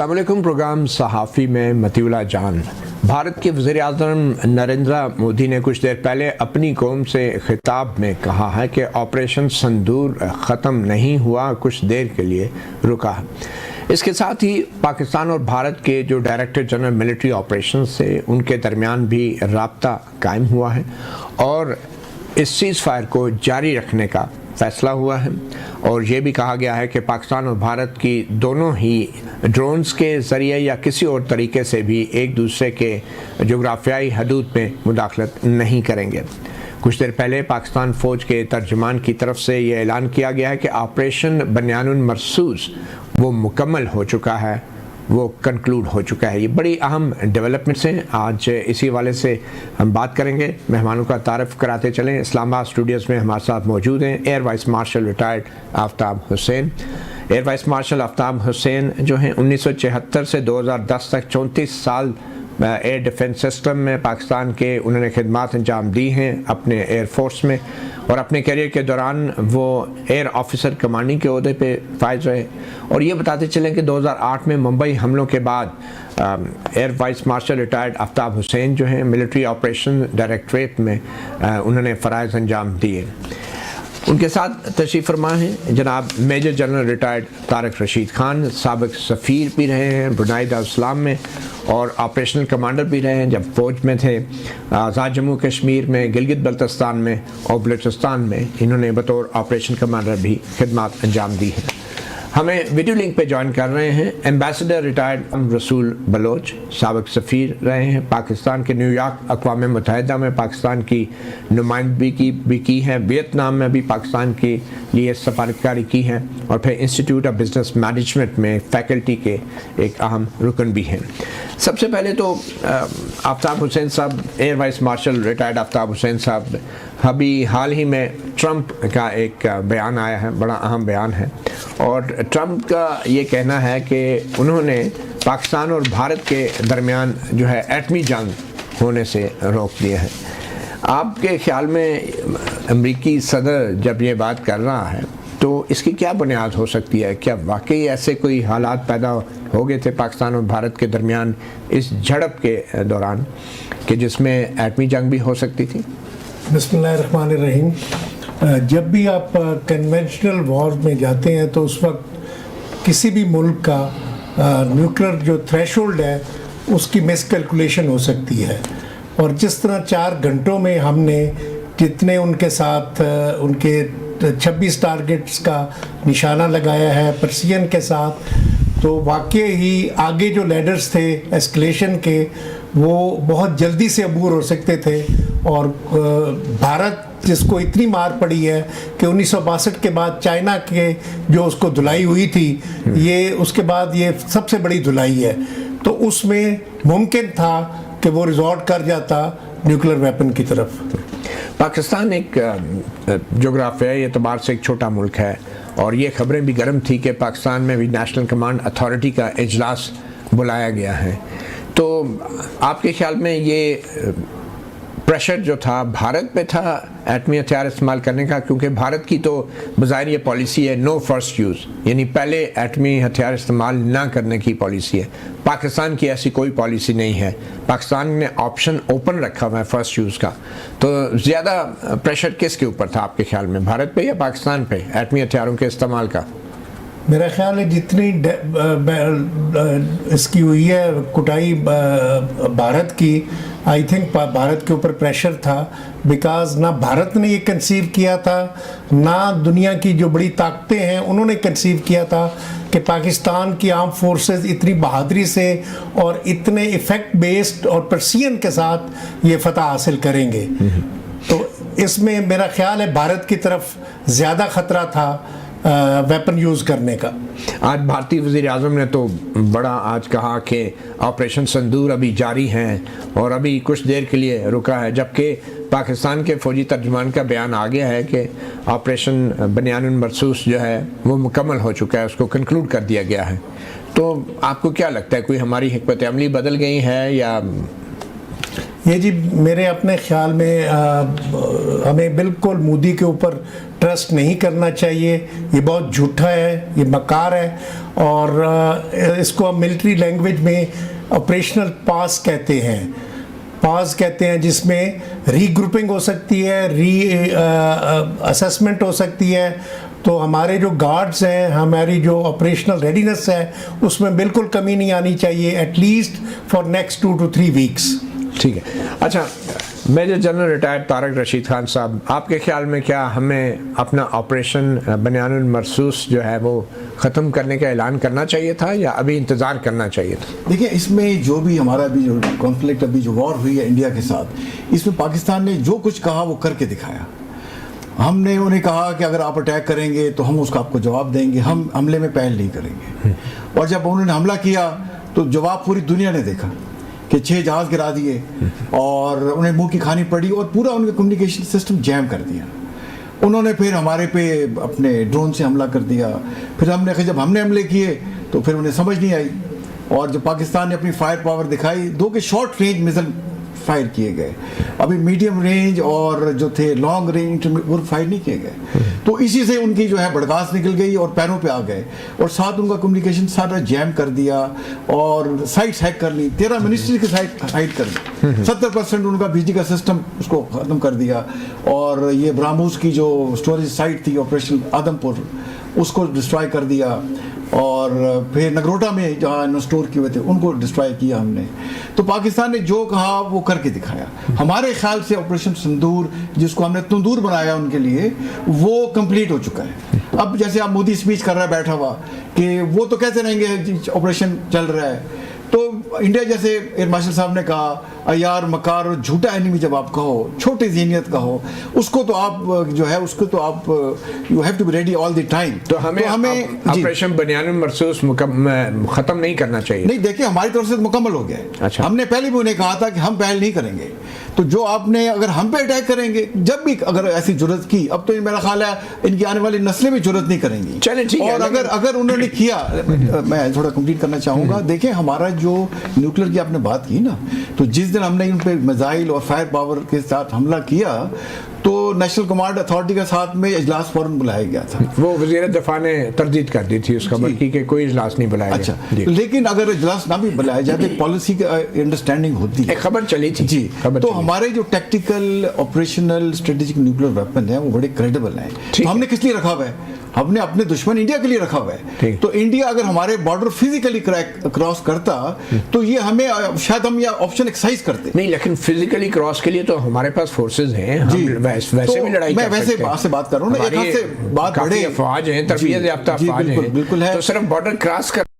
अस्सलाम वालेकुम। प्रोग्राम सहाफ़ी में मतीउल्लाह जान। भारत के वज़ीर आज़म नरेंद्र मोदी ने कुछ देर पहले अपनी कौम से खिताब में कहा है कि ऑपरेशन सिंदूर ख़त्म नहीं हुआ, कुछ देर के लिए रुका है। इसके साथ ही पाकिस्तान और भारत के जो डायरेक्टर जनरल मिलिट्री ऑपरेशन से उनके दरमियान भी राब्ता कायम हुआ है और इस सीज़ फायर को जारी रखने का फैसला हुआ है। और ये भी कहा गया है कि पाकिस्तान और भारत की दोनों ही ड्रोन्स के ज़रिए या किसी और तरीके से भी एक दूसरे के जोग्राफियाई हदूद में मुदाखलत नहीं करेंगे। कुछ देर पहले पाकिस्तान फ़ौज के तर्जुमान की तरफ से ये ऐलान किया गया है कि ऑपरेशन बनियानुल मरसूस वो मुकम्मल हो चुका है, वो कंक्लूड हो चुका है। ये बड़ी अहम डेवलपमेंट्स हैं। आज इसी वाले से हम बात करेंगे। मेहमानों का तारफ़ कराते चलें। इस्लामाबाद स्टूडियोज़ में हमारे साथ मौजूद हैं air vice marshal retired Aftab Hussain. Air vice marshal Aftab Hussain जो हैं 1976 से 2010 तक 34 साल एयर डिफेंस सिस्टम में पाकिस्तान के उन्होंने खिदमात अंजाम दी हैं अपने एयर फोर्स में, और अपने करियर के दौरान वो एयर ऑफिसर कमांडिंग के ओहदे पे फाइज रहे। और ये बताते चलें कि 2008 में मुंबई हमलों के बाद air vice marshal retired Aftab Hussain जो हैं मिलिट्री ऑपरेशन डायरेक्टरेट में उन्होंने फ़राइज़ अंजाम दिए। उनके साथ तशरीफ़ फरमा हैं जनाब major general retired Tariq Rashid Khan, साबिक़ सफ़ीर भी रहे हैं ब्रुनाई दारुस्सलाम में और ऑपरेशनल कमांडर भी रहे हैं जब फ़ौज में थे। आज़ाद जम्मू कश्मीर में, गिलगित बल्तिस्तान में और बलूचिस्तान में इन्होंने बतौर ऑपरेशन कमांडर भी खिदमत अंजाम दी है। हमें वीडियो लिंक पे ज्वाइन कर रहे हैं एम्बेसडर रिटायर्ड रसूल बलोच, साबिक़ सफ़ीर रहे हैं पाकिस्तान के न्यूयॉर्क अक़वाम मुत्तहिदा में, पाकिस्तान की नुमाइंदगी भी की है, वियतनाम में भी पाकिस्तान के लिए सफारतकारी की है और फिर इंस्टीट्यूट ऑफ बिज़नेस मैनेजमेंट में फ़ैकल्टी के एक अहम रुकन भी हैं। सबसे पहले तो आफ्ताब हुसैन साहब, air vice marshal retired Aftab Hussain साहब, अभी हाल ही में ट्रंप का एक बयान आया है, बड़ा अहम बयान है, और ट्रंप का ये कहना है कि उन्होंने पाकिस्तान और भारत के दरमियान जो है एटमी जंग होने से रोक दिया है। आपके ख्याल में अमेरिकी सदर जब ये बात कर रहा है तो इसकी क्या बुनियाद हो सकती है? क्या वाकई ऐसे कोई हालात पैदा हो गए थे पाकिस्तान और भारत के दरमियान इस झड़प के दौरान कि जिसमें एटमी जंग भी हो सकती थी? बिस्मिल्लाहिर्रहमानिर्रहीम। जब भी आप कन्वेंशनल वॉर में जाते हैं तो उस वक्त किसी भी मुल्क का न्यूक्लियर जो थ्रेशोल्ड है उसकी मिसकैलकुलेशन हो सकती है। और जिस तरह 4 घंटों में हमने जितने उनके साथ उनके 26 टारगेट्स का निशाना लगाया है प्रेसिजन के साथ, तो वाकई ही आगे जो लैडर्स थे एस्केलेशन के वो बहुत जल्दी से अबूर हो सकते थे। और भारत जिसको इतनी मार पड़ी है कि 1962 के बाद चाइना के जो उसको धुलाई हुई थी, ये उसके बाद ये सबसे बड़ी धुलाई है, तो उसमें मुमकिन था कि वो रिजॉर्ट कर जाता न्यूक्लियर वेपन की तरफ। पाकिस्तान एक जोग्राफियाई एतबार से एक छोटा मुल्क है और ये खबरें भी गर्म थी कि पाकिस्तान में भी नेशनल कमांड अथॉरिटी का इजलास बुलाया गया है। तो आपके ख्याल में ये प्रेशर जो था भारत पे था एटमी हथियार इस्तेमाल करने का, क्योंकि भारत की तो बज़ाहिर ये पॉलिसी है नो फर्स्ट यूज़, यानी पहले एटमी हथियार इस्तेमाल ना करने की पॉलिसी है। पाकिस्तान की ऐसी कोई पॉलिसी नहीं है, पाकिस्तान ने ऑप्शन ओपन रखा हुआ है फर्स्ट यूज़ का। तो ज़्यादा प्रेशर किसके ऊपर था आपके ख्याल में, भारत पे या पाकिस्तान पे एटमी हथियारों के इस्तेमाल का? मेरा ख्याल है जितनी इसकी हुई है कुटाई भारत की, आई थिंक भारत के ऊपर प्रेशर था, बिकॉज ना भारत ने ये कंसीव किया था ना दुनिया की जो बड़ी ताकतें हैं उन्होंने कंसीव किया था कि पाकिस्तान की आर्म फोर्सेस इतनी बहादुरी से और इतने इफेक्ट बेस्ड और प्रेसिजन के साथ ये फतह हासिल करेंगे। तो इसमें मेरा ख्याल है भारत की तरफ ज़्यादा ख़तरा था वेपन यूज़ करने का। आज भारतीय वज़ीर आज़म ने तो बड़ा आज कहा कि ऑपरेशन सिंदूर अभी जारी है और अभी कुछ देर के लिए रुका है, जबकि पाकिस्तान के फ़ौजी तर्जुमान का बयान आ गया है कि ऑपरेशन बनियानुल मरसूस जो है वो मुकम्मल हो चुका है, उसको कंक्लूड कर दिया गया है। तो आपको क्या लगता है, कोई हमारी हिकमत अमली बदल गई है या? ये जी मेरे अपने ख्याल में हमें बिल्कुल मोदी के ऊपर ट्रस्ट नहीं करना चाहिए, ये बहुत झूठा है, ये मकार है, और इसको हम मिलिट्री लैंग्वेज में ऑपरेशनल पास कहते हैं। पास कहते हैं जिसमें रीग्रुपिंग हो सकती है, असेसमेंट हो सकती है। तो हमारे जो गार्ड्स हैं, हमारी जो ऑपरेशनल रेडीनेस है, उसमें बिल्कुल कमी नहीं आनी चाहिए, at least for next 2 to 3 weeks. ठीक है। अच्छा, major general retired Tariq Rashid Khan साहब, आपके ख्याल में क्या हमें अपना ऑपरेशन बनियानुल मरसूस जो है वो ख़त्म करने का ऐलान करना चाहिए था या अभी इंतज़ार करना चाहिए था? देखिए, इसमें जो भी हमारा अभी जो कॉन्फ्लिक्ट, अभी जो वॉर हुई है इंडिया के साथ, इसमें पाकिस्तान ने जो कुछ कहा वो करके दिखाया। हमने उन्हें कहा कि अगर आप अटैक करेंगे तो हम उसका आपको जवाब देंगे, हम हमले में पहल नहीं करेंगे। और जब उन्होंने हमला किया तो जवाब पूरी दुनिया ने देखा कि 6 जहाज़ गिरा दिए और उन्हें मुंह की खानी पड़ी और पूरा उनका कम्युनिकेशन सिस्टम जैम कर दिया। उन्होंने फिर हमारे पे अपने ड्रोन से हमला कर दिया। फिर जब हमने हमले किए तो फिर उन्हें समझ नहीं आई, और जब पाकिस्तान ने अपनी फायर पावर दिखाई, 2 के शॉर्ट रेंज मिसाइल फायर किए गए। अभी मीडियम रेंज और जो थे लॉन्ग रेंज वो फायर नहीं किए गए। तो इसी से उनकी जो है बर्दाश्त निकल गई और पैरों पे आ गए, और साथ उनका कम्युनिकेशन सारा जैम कर दिया और साइट्स हैक कर ली, 13 मिनिस्ट्री की साइट हाइड कर ली, 70% उनका बिजली का सिस्टम उसको ख़त्म कर दिया। और ये ब्राह्मूस की जो स्टोरेज साइट थी ऑपरेशन आदमपुर, उसको डिस्ट्रॉय कर दिया। और फिर नगरोटा में जहाँ स्टोर किए हुए थे उनको डिस्ट्रॉय किया हमने। तो पाकिस्तान ने जो कहा वो करके दिखाया। हमारे ख्याल से ऑपरेशन सिंदूर, जिसको हमने तंदूर बनाया उनके लिए, वो कंप्लीट हो चुका है। अब जैसे आप मोदी स्पीच कर रहा है बैठा हुआ कि वो तो कहते रहेंगे ऑपरेशन चल रहा है, तो इंडिया जैसे एयर मार्शल साहब ने कहा, अयार मकार और झूठा एनिमी जब आप कहो, छोटी ज़हनियत का हो, उसको तो आप जो है उसको तो आप you have to be ready all the time. तो हमें ऑपरेशन बनियानुल मरसूस ख़त्म नहीं करना चाहिए? नहीं, देखिए, हमारी तरफ से मुकम्मल हो गया है। अच्छा। हमने पहले भी उन्हें कहा था कि हम पहल नहीं करेंगे। तो जो आपने अगर हम पे अटैक करेंगे, जब भी अगर ऐसी जरूरत की, अब तो मेरा ख्याल है इनकी आने वाली नस्लें भी जरूरत नहीं करेंगी। चलें, ठीक है। और अगर उन्होंने किया, मैं थोड़ा कंप्लीट करना चाहूँगा। देखिए, हमारा जो न्यूक्लियर की आपने बात की ना, तो जिस दिन हमने उन पे मिसाइल और फायर पावर के साथ हमला किया तो नेशनल कमांड अथॉरिटी के साथ में इजलास फौरन बुलाया गया था। वो वज़ीर दफ़ा ने तरदीद कर दी थी उस खबर की कि कोई इजलास नहीं बुलाया अच्छा, गया। लेकिन अगर इजलास ना भी बुलाया जाए तो पॉलिसी की अंडरस्टैंडिंग होती है। खबर चली थी जी। तो हमारे जो tactical operational strategic nuclear weapon है वो बड़े क्रेडिबल हैं। तो हमने किस लिए रखा हुआ है? हमने अपने दुश्मन इंडिया के लिए रखा हुआ है। तो इंडिया अगर हमारे बॉर्डर फिजिकली क्रॉस करता तो ये हमें शायद हम ये ऑप्शन एक्सरसाइज करते नहीं, लेकिन फिजिकली क्रॉस के लिए तो हमारे पास फोर्सेज हैं। हम वैसे तो भी लड़ाई मैं कर वैसे सकते हैं। आपसे बात कर रहा हूँ ना, एक हाथ से बात बड़े अफवाज हैं, तरबियत याफ्ता अफवाज हैं, बिल्कुल है। तो सिर्फ बॉर्डर क्रॉस कर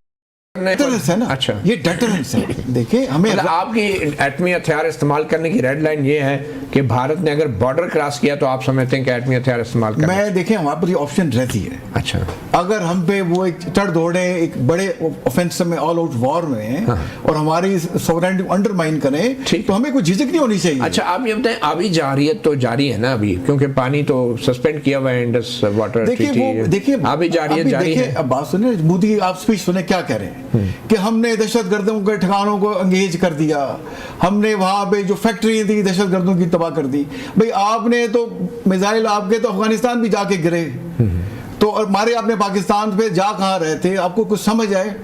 डेटरेंस है ना। अच्छा, ये डेटरेंस है। देखिए, हमें आपकी एटमी हथियार इस्तेमाल करने की रेड लाइन ये है कि भारत ने अगर बॉर्डर क्रॉस किया तो आप समझते हैं कि एटमी हथियार इस्तेमाल करना? मैं देखिए, हमारे पर ये ऑप्शन रहती है। अच्छा, अगर हम पे वो एक चढ़ दौड़े एक बड़े ऑफेंसिव में, ऑल आउट वॉर में, और हमारी सॉवरेनिटी अंडरमाइन करें, तो हमें कोई झिझक नहीं होनी चाहिए। अच्छा, आप ये बताएं, अभी जारियत तो जारी है ना अभी, क्योंकि पानी तो सस्पेंड किया हुआ है इंडस वाटर ट्रीटी। देखिए, अभी जारियत जारी है। अब बात सुने, मोदी आप स्पीच सुने क्या कह रहे हैं कि हमने दहशतगर्दों के ठिकानों को एंगेज कर दिया, हमने वहां पे जो फैक्ट्री थी दहशतगर्दों की तबाह कर दी। भाई, आपने तो मिसाइल आपके तो अफगानिस्तान भी जाके गिरे, तो और मारे आपने पाकिस्तान पे, जा कहाँ रहे थे? आपको कुछ समझ आए?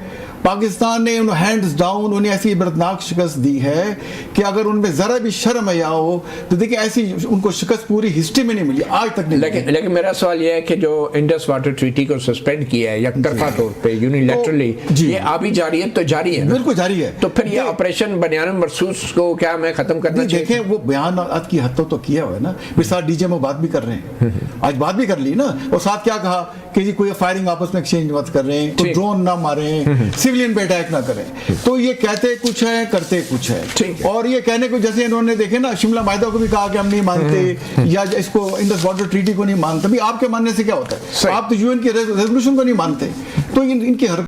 पाकिस्तान ने उन्हें हैंड्स डाउन, उन्हें ऐसी इबरतनाक शिकस्त दी है कि अगर उनमें ज़रा भी शर्म आया हो तो देखिए, ऐसी उनको शिकस्त पूरी हिस्ट्री में नहीं मिली, आज तक नहीं। लेकिन मेरा सवाल यह है कि जो इंडस वाटर ट्रीटी को सस्पेंड किया है यकतरफा तौर पे, यूनिलैटरली, ये अभी जारियत तो जारी है, बिल्कुल जारी है। तो फिर ये ऑपरेशन बनियानुल मरसूस को क्या हमें खत्म करना चाहिए? देखें, वो बयान आज की हद तक तो किया हुआ है ना, फिर साथ डीजे में बात भी कर रहे हैं, आज बात भी कर ली ना, और साथ क्या कहा कि जी कोई फायरिंग आपस में एक्सचेंज मत कर रहे हैं, कोई ड्रोन ना मारें, सिविलियन पे अटैक ना करें। तो ये कहते कुछ है, करते कुछ है। और ये कहने को, जैसे इन्होंने देखे ना, शिमला माहिदा को भी कहा कि हम नहीं मानते, या इसको इंडस वाटर ट्रीटी को नहीं मानते। भी आपके मानने से क्या होता है? आप तो यूएन की रेजोल्यूशन को नहीं मानते। तो इनकी हरकत,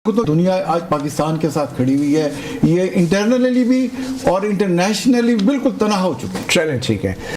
तो दुनिया आज पाकिस्तान के साथ खड़ी हुई है, ये इंटरनली भी और इंटरनेशनली बिल्कुल तनाव हो चुके हैं। चलें, ठीक है।